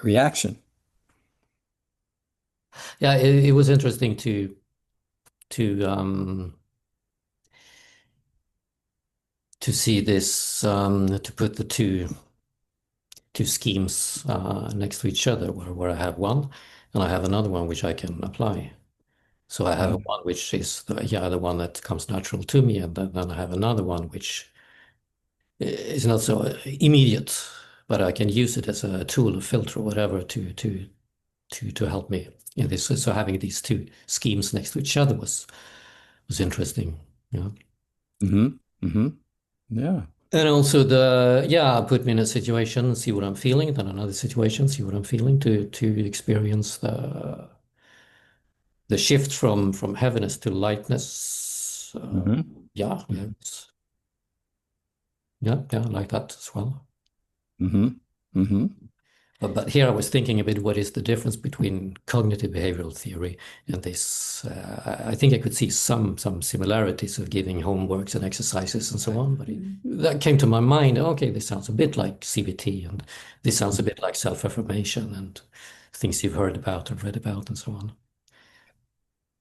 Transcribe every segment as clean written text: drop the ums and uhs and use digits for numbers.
reaction. Yeah, it was interesting to to see this to put the two schemes next to each other, where I have one and I have another one which I can apply. So I have one which is the one that comes natural to me, and then I have another one which is not so immediate, but I can use it as a tool, a filter, or whatever, to help me in this. So having these two schemes next to each other was interesting. Yeah. Hmm. Hmm. Yeah. And also put me in a situation, see what I'm feeling, then another situation, see what I'm feeling, to experience the shift from heaviness to lightness. Hmm. Yeah, yeah, I like that as well. Hmm. Hmm. But here I was thinking a bit, what is the difference between cognitive behavioral theory and this? I think I could see some similarities of giving homeworks and exercises and so on, but that came to my mind. Okay, this sounds a bit like CBT, and this sounds a bit like self-affirmation and things you've heard about and read about and so on.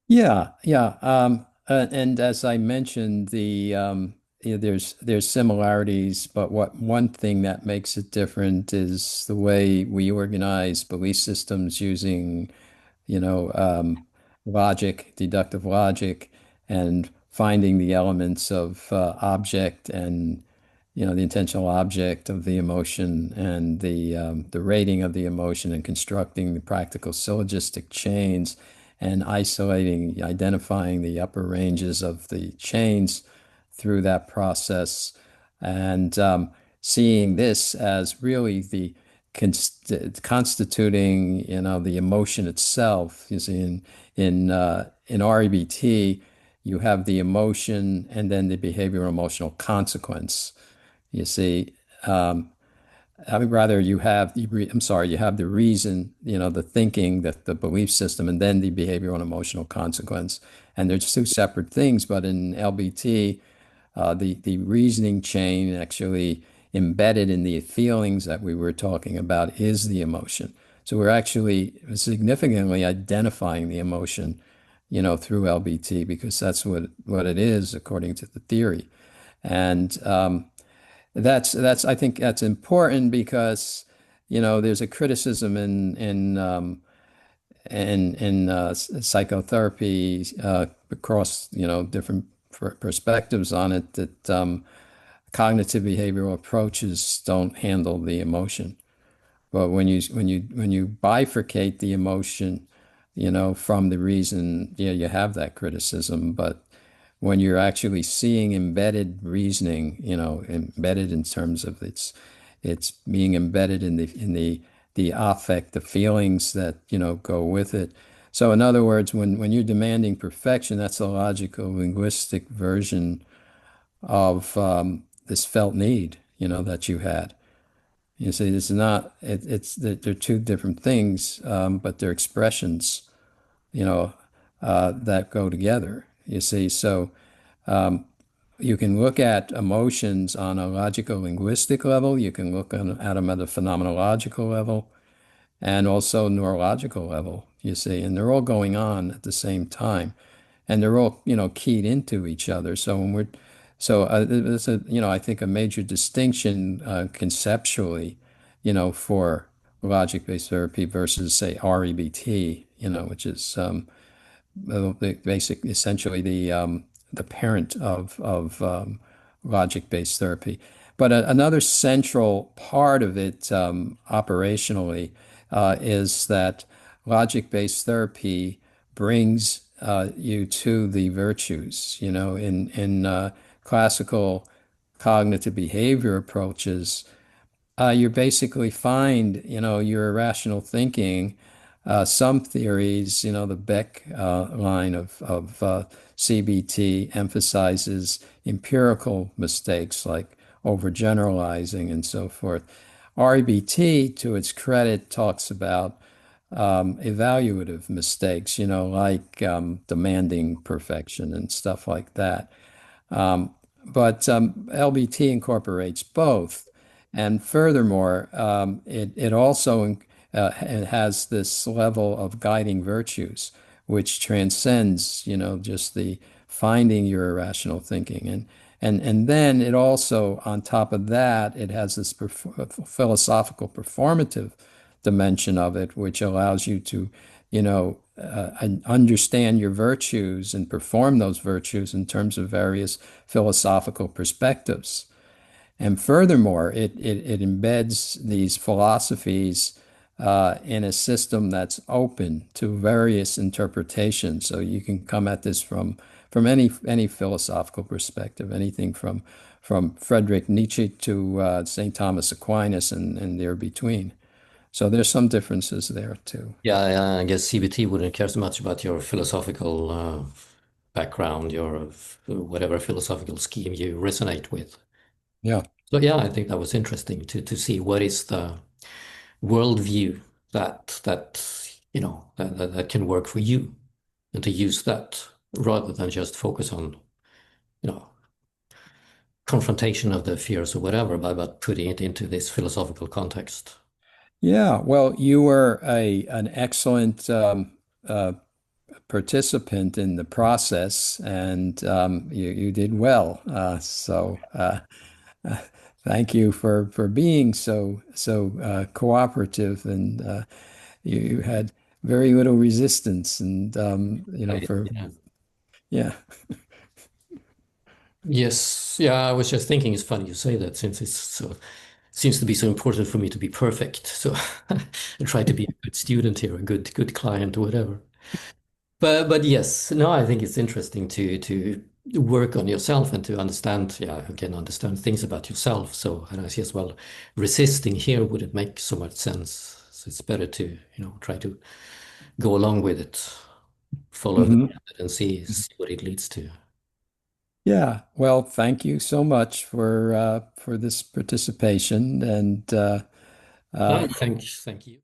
Yeah, yeah. And as I mentioned, there's similarities, but what one thing that makes it different is the way we organize belief systems using, you know, logic, deductive logic, and finding the elements of object and the intentional object of the emotion and the rating of the emotion and constructing the practical syllogistic chains and isolating, identifying the upper ranges of the chains through that process and seeing this as really the constituting, the emotion itself. You see, in REBT, you have the emotion and then the behavioral emotional consequence. You see, I would rather you have I'm sorry, you have the reason, the thinking, that the belief system, and then the behavioral and emotional consequence. And there's two separate things, but in LBT, the reasoning chain actually embedded in the feelings that we were talking about is the emotion. So we're actually significantly identifying the emotion, through LBT because that's what it is according to the theory. And that's I think that's important because there's a criticism in psychotherapy across different perspectives on it that cognitive behavioral approaches don't handle the emotion. But when you bifurcate the emotion, from the reason, yeah, you have that criticism. But when you're actually seeing embedded reasoning, embedded in terms of it's being embedded in the affect, the feelings that go with it. So in other words, when you're demanding perfection, that's a logical linguistic version of this felt need, that you had. You see, it's not, they're two different things, but they're expressions, you know, that go together. You see, so you can look at emotions on a logical linguistic level, you can look at them at a phenomenological level, and also neurological level, you see, and they're all going on at the same time, and they're all, keyed into each other. So it's I think a major distinction conceptually, for logic-based therapy versus say REBT, which is essentially the parent of logic-based therapy. But another central part of it operationally is that logic-based therapy brings you to the virtues. In classical cognitive behavior approaches, you basically find, your irrational thinking. Some theories, the Beck line of CBT emphasizes empirical mistakes like overgeneralizing and so forth. REBT, to its credit, talks about evaluative mistakes, like demanding perfection and stuff like that. But LBT incorporates both. And furthermore, it also it has this level of guiding virtues, which transcends, just the finding your irrational thinking. And then it also, on top of that, it has this philosophical performative dimension of it, which allows you to, understand your virtues and perform those virtues in terms of various philosophical perspectives. And furthermore, it embeds these philosophies in a system that's open to various interpretations. So you can come at this from any philosophical perspective, anything from Friedrich Nietzsche to St. Thomas Aquinas and there between. So there's some differences there too. Yeah, I guess CBT wouldn't care so much about your philosophical background, your whatever philosophical scheme you resonate with. Yeah. So yeah, I think that was interesting to see what is the worldview that can work for you, and to use that rather than just focus on you know confrontation of the fears or whatever, but putting it into this philosophical context. Yeah. Well, you were an excellent uh, participant in the process, and you did well. Uh, thank you for being so cooperative, and you had very little resistance, and for Yeah. yeah. Yes, yeah, I was just thinking it's funny you say that since it's so seems to be so important for me to be perfect. So I try to be a good student here, a good client, or whatever. But yes, no, I think it's interesting to work on yourself and to understand, yeah, again, understand things about yourself. So, and I see as well, resisting here wouldn't make so much sense. So it's better to, try to go along with it, follow the Mhm. method and see what it leads to. Yeah. Well, thank you so much for this participation, and No, thank you.